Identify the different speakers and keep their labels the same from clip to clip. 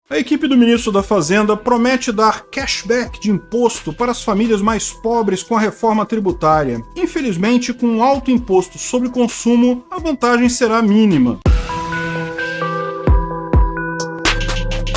Speaker 1: A equipe do ministro da Fazenda promete dar cashback de imposto para as famílias mais pobres com a reforma tributária. Infelizmente, com um alto imposto sobre consumo, a vantagem será mínima.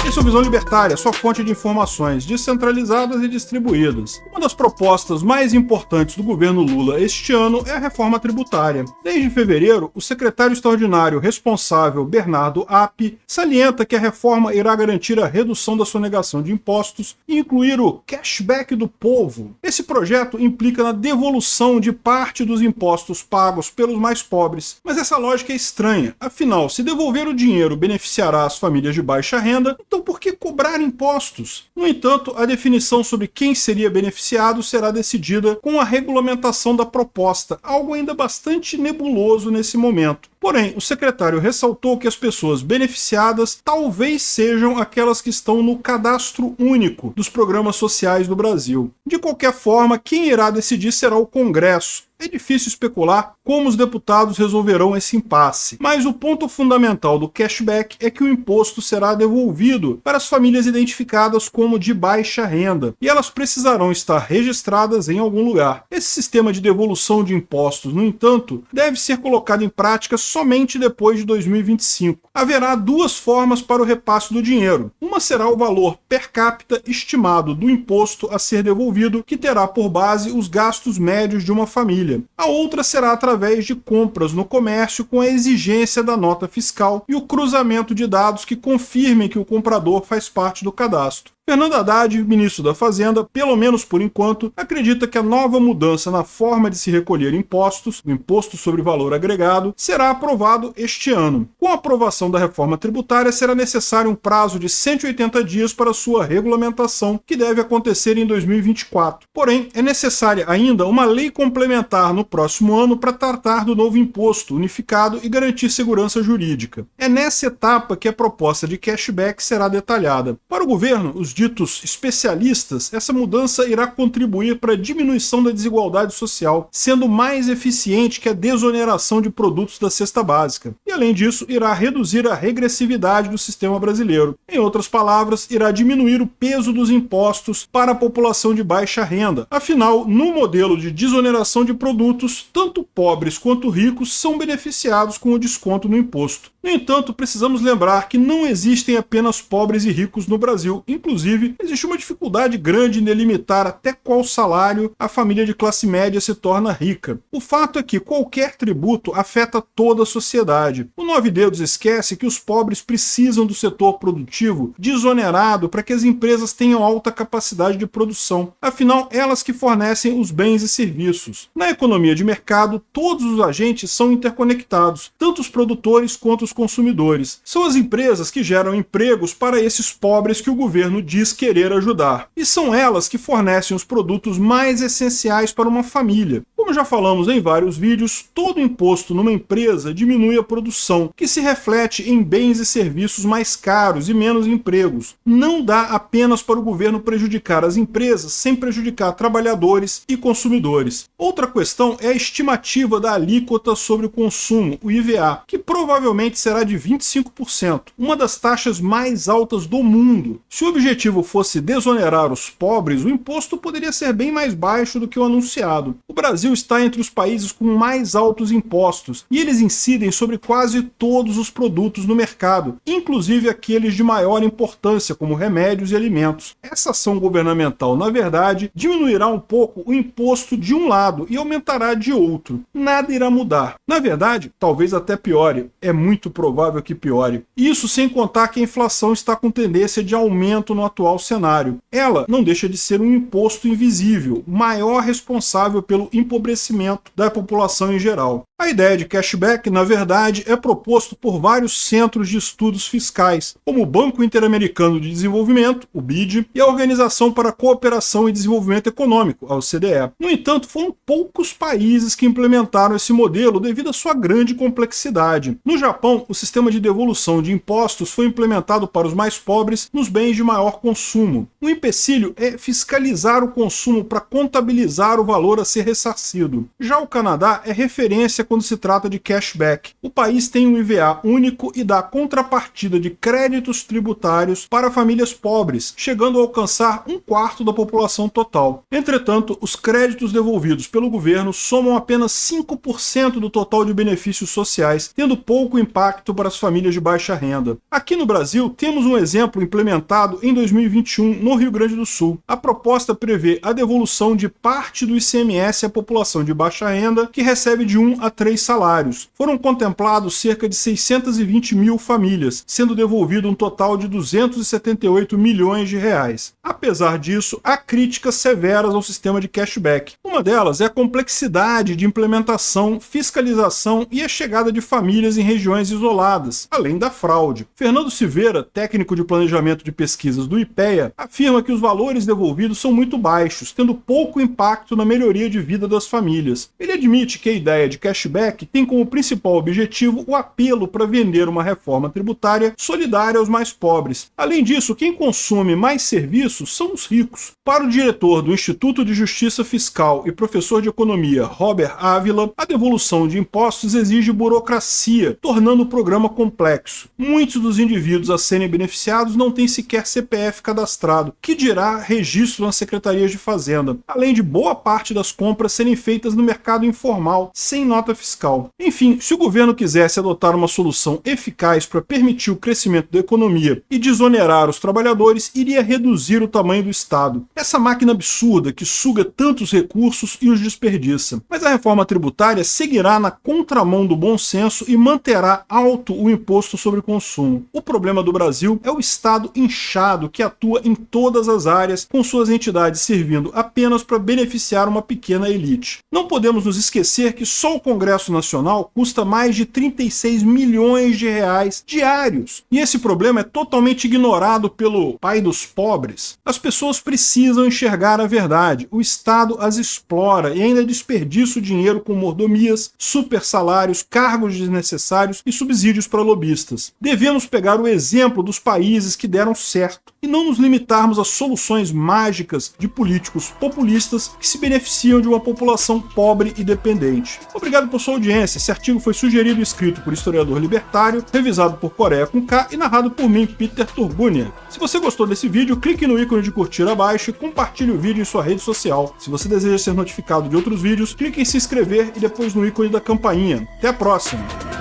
Speaker 1: Esse é o Visão Libertária, sua fonte de informações descentralizadas e distribuídas. Uma das propostas mais importantes do governo Lula este ano é a reforma tributária. Desde fevereiro, o secretário extraordinário responsável, Bernardo App, salienta que a reforma irá garantir a redução da sonegação de impostos e incluir o cashback do povo. Esse projeto implica na devolução de parte dos impostos pagos pelos mais pobres. Mas essa lógica é estranha. Afinal, se devolver o dinheiro beneficiará as famílias de baixa renda, então por que cobrar impostos? No entanto, a definição sobre quem seria beneficiado será decidida com a regulamentação da proposta, algo ainda bastante nebuloso nesse momento. Porém, o secretário ressaltou que as pessoas beneficiadas talvez sejam aquelas que estão no cadastro único dos programas sociais do Brasil. De qualquer forma, quem irá decidir será o Congresso. É difícil especular como os deputados resolverão esse impasse, mas o ponto fundamental do cashback é que o imposto será devolvido para as famílias identificadas como de baixa renda, e elas precisarão estar registradas em algum lugar. Esse sistema de devolução de impostos, no entanto, deve ser colocado em prática somente depois de 2025. Haverá duas formas para o repasse do dinheiro. Uma será o valor per capita estimado do imposto a ser devolvido, que terá por base os gastos médios de uma família. A outra será através de compras no comércio com a exigência da nota fiscal e o cruzamento de dados que confirmem que o comprador faz parte do cadastro. Fernando Haddad, ministro da Fazenda, pelo menos por enquanto, acredita que a nova mudança na forma de se recolher impostos, o imposto sobre valor agregado, será aprovado este ano. Com a aprovação da reforma tributária, será necessário um prazo de 180 dias para sua regulamentação, que deve acontecer em 2024. Porém, é necessária ainda uma lei complementar no próximo ano para tratar do novo imposto unificado e garantir segurança jurídica. É nessa etapa que a proposta de cashback será detalhada. Para o governo, os ditos especialistas, essa mudança irá contribuir para a diminuição da desigualdade social, sendo mais eficiente que a desoneração de produtos da cesta básica. E, além disso, irá reduzir a regressividade do sistema brasileiro. Em outras palavras, irá diminuir o peso dos impostos para a população de baixa renda. Afinal, no modelo de desoneração de produtos, tanto pobres quanto ricos são beneficiados com o desconto no imposto. No entanto, precisamos lembrar que não existem apenas pobres e ricos no Brasil. Inclusive, existe uma dificuldade grande em delimitar até qual salário a família de classe média se torna rica. O fato é que qualquer tributo afeta toda a sociedade. O Nove Dedos esquece que os pobres precisam do setor produtivo desonerado para que as empresas tenham alta capacidade de produção. Afinal, elas que fornecem os bens e serviços. Na economia de mercado, todos os agentes são interconectados, tanto os produtores quanto os consumidores. São as empresas que geram empregos para esses pobres que o governo diz querer ajudar. E são elas que fornecem os produtos mais essenciais para uma família. Como já falamos em vários vídeos, todo imposto numa empresa diminui a produção, que se reflete em bens e serviços mais caros e menos empregos. Não dá apenas para o governo prejudicar as empresas sem prejudicar trabalhadores e consumidores. Outra questão é a estimativa da alíquota sobre o consumo, o IVA, que provavelmente será de 25%, uma das taxas mais altas do mundo. Se o objetivo fosse desonerar os pobres, o imposto poderia ser bem mais baixo do que o anunciado. O Brasil está entre os países com mais altos impostos, e eles incidem sobre quase todos os produtos no mercado, inclusive aqueles de maior importância, como remédios e alimentos. Essa ação governamental, na verdade, diminuirá um pouco o imposto de um lado e aumentará de outro. Nada irá mudar. Na verdade, talvez até piore. É muito provável que piore. Isso sem contar que a inflação está com tendência de aumento no atual cenário. Ela não deixa de ser um imposto invisível, maior responsável pelo empobrecimento da população em geral. A ideia de cashback, na verdade, é proposto por vários centros de estudos fiscais, como o Banco Interamericano de Desenvolvimento, o BID, e a Organização para a Cooperação e Desenvolvimento Econômico, a OCDE. No entanto, foram poucos países que implementaram esse modelo devido à sua grande complexidade. No Japão, o sistema de devolução de impostos foi implementado para os mais pobres nos bens de maior consumo. O empecilho é fiscalizar o consumo para contabilizar o valor a ser ressarcido. Já o Canadá é referência quando se trata de cashback. O país tem um IVA único e dá contrapartida de créditos tributários para famílias pobres, chegando a alcançar 1/4 da população total. Entretanto, os créditos devolvidos pelo governo somam apenas 5% do total de benefícios sociais, tendo pouco impacto para as famílias de baixa renda. Aqui no Brasil, temos um exemplo implementado em 2021 no Rio Grande do Sul. A proposta prevê a devolução de parte do ICMS à população de baixa renda que recebe de 1 a 3 salários. Foram contemplados cerca de 620 mil famílias, sendo devolvido um total de 278 milhões de reais. Apesar disso, há críticas severas ao sistema de cashback. Uma delas é a complexidade de implementação, fiscalização e a chegada de famílias em regiões isoladas, além da fraude. Fernando Silveira, técnico de planejamento de pesquisas do IPEA, afirma que os valores devolvidos são muito baixos, tendo pouco impacto na melhoria de vida das famílias. Ele admite que a ideia de cashback tem como principal objetivo o apelo para vender uma reforma tributária solidária aos mais pobres. Além disso, quem consome mais serviços são os ricos. Para o diretor do Instituto de Justiça Fiscal e professor de economia, Robert Ávila, a devolução de impostos exige burocracia, tornando o programa complexo. Muitos dos indivíduos a serem beneficiados não têm sequer CPF cadastrado, que dirá registro nas secretarias de Fazenda, além de boa parte das compras serem feitas no mercado informal, sem nota fiscal. Enfim, se o governo quisesse adotar uma solução eficaz para permitir o crescimento da economia e desonerar os trabalhadores, iria reduzir o tamanho do Estado. Essa máquina absurda que suga tantos recursos e os desperdiça. Mas a reforma tributária seguirá na contramão do bom senso e manterá alto o imposto sobre consumo. O problema do Brasil é o Estado inchado que atua em todas as áreas, com suas entidades servindo apenas para beneficiar uma pequena elite. Não podemos nos esquecer que só o Congresso Nacional custa mais de 36 milhões de reais diários. E esse problema é totalmente ignorado pelo pai dos pobres. As pessoas precisam enxergar a verdade. O Estado as explora e ainda desperdiça o dinheiro com mordomias, super salários, cargos desnecessários e subsídios para lobistas. Devemos pegar o exemplo dos países que deram certo e não nos limitarmos a soluções mágicas de políticos populistas que se beneficiam de uma população pobre e dependente. Obrigado por sua audiência. Esse artigo foi sugerido e escrito por historiador libertário, revisado por Coreia com K e narrado por mim, Peter Turgunia. Se você gostou desse vídeo, clique no ícone de curtir abaixo e compartilhe o vídeo em sua rede social. Se você deseja ser notificado de outros vídeos, clique em se inscrever e depois no ícone da campainha. Até a próxima!